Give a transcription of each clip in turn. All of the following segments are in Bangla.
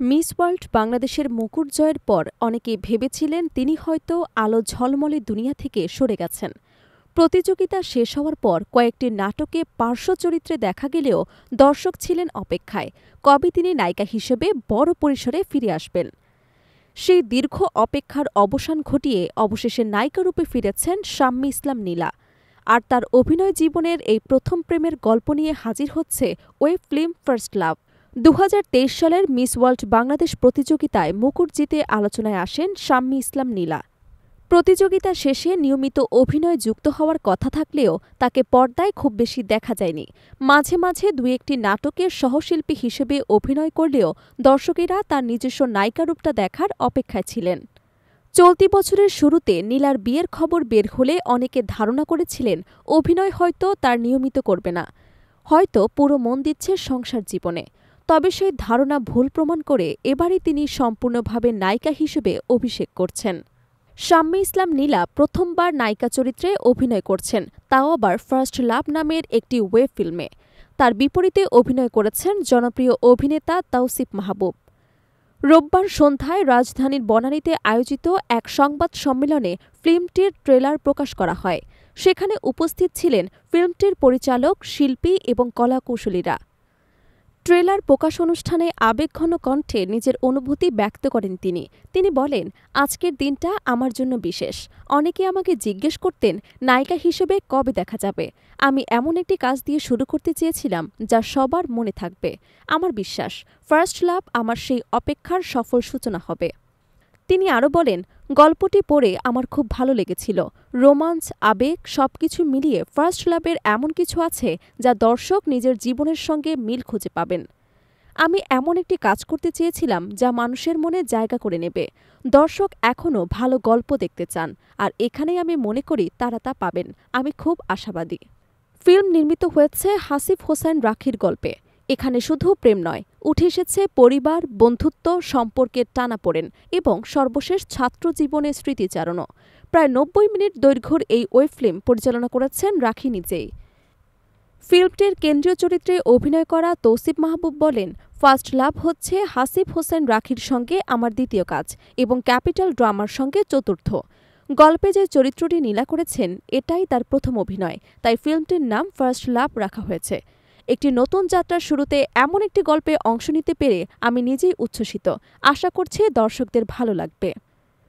মিস ওয়ার্ল্ড বাংলাদেশের মুকুট জয়ের পর অনেকেই ভেবেছিলেন তিনি হয়তো আলো ঝলমলে দুনিয়া থেকে সরে গেছেন। প্রতিযোগিতা শেষ হওয়ার পর কয়েকটি নাটকে পার্শ্ব চরিত্রে দেখা গেলেও দর্শক ছিলেন অপেক্ষায় কবে তিনি নায়িকা হিসেবে বড় পরিসরে ফিরে আসবেন। সেই দীর্ঘ অপেক্ষার অবসান ঘটিয়ে অবশেষে নায়িকারূপে ফিরেছেন শাম্মী ইসলাম নীলা। আর তার অভিনয় জীবনের এই প্রথম প্রেমের গল্প নিয়ে হাজির হচ্ছে ওয়েব ফিল্ম ফার্স্ট লাভ। ২০২৩ সালের মিস ওয়ার্ল্ড বাংলাদেশ প্রতিযোগিতায় মুকুট জিতে আলোচনায় আসেন শাম্মী ইসলাম নীলা। প্রতিযোগিতা শেষে নিয়মিত অভিনয়ে যুক্ত হওয়ার কথা থাকলেও তাকে পর্দায় খুব বেশি দেখা যায়নি। মাঝে মাঝে দুই একটি নাটকের সহশিল্পী হিসেবে অভিনয় করলেও দর্শকেরা তার নিজস্ব নায়িকারূপটা দেখার অপেক্ষায় ছিলেন। চলতি বছরের শুরুতে নীলার বিয়ের খবর বের হলে অনেকে ধারণা করেছিলেন অভিনয় হয়তো তার নিয়মিত করবে না, হয়তো পুরো মন দিচ্ছে সংসার জীবনে। তবে সেই ধারণা ভুল প্রমাণ করে এবারই তিনি সম্পূর্ণভাবে নায়িকা হিসেবে অভিষেক করছেন। শাম্মী ইসলাম নীলা প্রথমবার নায়িকা চরিত্রে অভিনয় করছেন, তাও আবার ফার্স্ট লাভ নামের একটি ওয়েব ফিল্মে। তার বিপরীতে অভিনয় করেছেন জনপ্রিয় অভিনেতা তাওসিফ মাহবুব। রোববার সন্ধ্যায় রাজধানীর বনানীতে আয়োজিত এক সংবাদ সম্মেলনে ফিল্মটির ট্রেলার প্রকাশ করা হয়। সেখানে উপস্থিত ছিলেন ফিল্মটির পরিচালক, শিল্পী এবং কলাকুশলীরা। ট্রেলার প্রকাশ অনুষ্ঠানে আবেগঘন কণ্ঠে নিজের অনুভূতি ব্যক্ত করেন তিনি বলেন, আজকের দিনটা আমার জন্য বিশেষ। অনেকে আমাকে জিজ্ঞেস করতেন নায়িকা হিসেবে কবে দেখা যাবে। আমি এমন একটি কাজ দিয়ে শুরু করতে চেয়েছিলাম যা সবার মনে থাকবে। আমার বিশ্বাস ফার্স্ট লাভ আমার সেই অপেক্ষার সফল সূচনা হবে। তিনি আরও বলেন, গল্পটি পড়ে আমার খুব ভালো লেগেছিল। রোমাঞ্চ, আবেগ সবকিছু মিলিয়ে ফার্স্ট লাভের এমন কিছু আছে যা দর্শক নিজের জীবনের সঙ্গে মিল খুঁজে পাবেন। আমি এমন একটি কাজ করতে চেয়েছিলাম যা মানুষের মনে জায়গা করে নেবে। দর্শক এখনও ভালো গল্প দেখতে চান, আর এখানেই আমি মনে করি তারা তা পাবেন। আমি খুব আশাবাদী। ফিল্ম নির্মিত হয়েছে হাসিফ হোসেন রাখির গল্পে। এখানে শুধু প্রেম নয়, উঠে এসেছে পরিবার, বন্ধুত্ব, সম্পর্কের টানাপোড়েন এবং সর্বশেষ ছাত্র জীবনের স্মৃতিচারণও। প্রায় ৯০ মিনিট দৈর্ঘ্যের এই ওয়েব ফিল্ম পরিচালনা করেছেন রাখি নিজেই। ফিল্মটির কেন্দ্রীয় চরিত্রে অভিনয় করা তৌসিফ মাহবুব বলেন, ফার্স্ট লাভ হচ্ছে হাসিফ হোসেন রাখির সঙ্গে আমার দ্বিতীয় কাজ এবং ক্যাপিটাল ড্রামার সঙ্গে চতুর্থ। গল্পে যে চরিত্রটি নীলা করেছেন এটাই তার প্রথম অভিনয়, তাই ফিল্মটির নাম ফার্স্ট লাভ রাখা হয়েছে। একটি নতুন যাত্রার শুরুতে এমন একটি গল্পে অংশ নিতে পেরে আমি নিজেই উচ্ছ্বসিত। আশা করছি দর্শকদের ভালো লাগবে।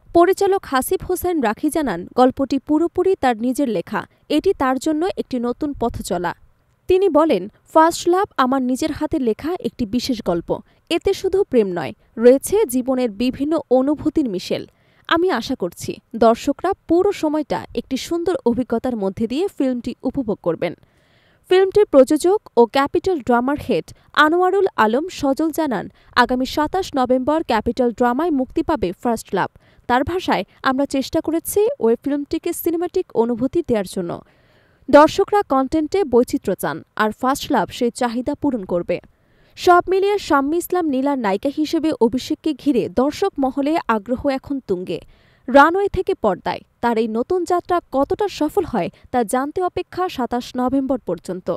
পরিচালক হাসিফ হোসেন রাখি জানান, গল্পটি পুরোপুরি তার নিজের লেখা। এটি তার জন্য একটি নতুন পথ চলা। তিনি বলেন, ফার্স্ট লাভ আমার নিজের হাতে লেখা একটি বিশেষ গল্প। এতে শুধু প্রেম নয়, রয়েছে জীবনের বিভিন্ন অনুভূতির মিশেল। আমি আশা করছি দর্শকরা পুরো সময়টা একটি সুন্দর অভিজ্ঞতার মধ্যে দিয়ে ফিল্মটি উপভোগ করবেন। ফিল্মটির প্রযোজক ও ক্যাপিটাল ড্রামার হেড আনোয়ারুল আলম সজল জানান, আগামী ২৭ নভেম্বর ক্যাপিটাল ড্রামায় মুক্তি পাবে ফার্স্ট লাভ। তার ভাষায়, আমরা চেষ্টা করেছি ওয়েব ফিল্মটিকে সিনেমাটিক অনুভূতি দেওয়ার জন্য। দর্শকরা কন্টেন্টে বৈচিত্র্য চান, আর ফার্স্ট লাভ সেই চাহিদা পূরণ করবে। সব মিলিয়ে শাম্মী ইসলাম নীলার নায়িকা হিসেবে অভিষেককে ঘিরে দর্শক মহলে আগ্রহ এখন তুঙ্গে। রানওয়ে থেকে পর্দায় তার এই নতুন যাত্রা কতটা সফল হয় তা জানতে অপেক্ষা ২৭ নভেম্বর পর্যন্ত।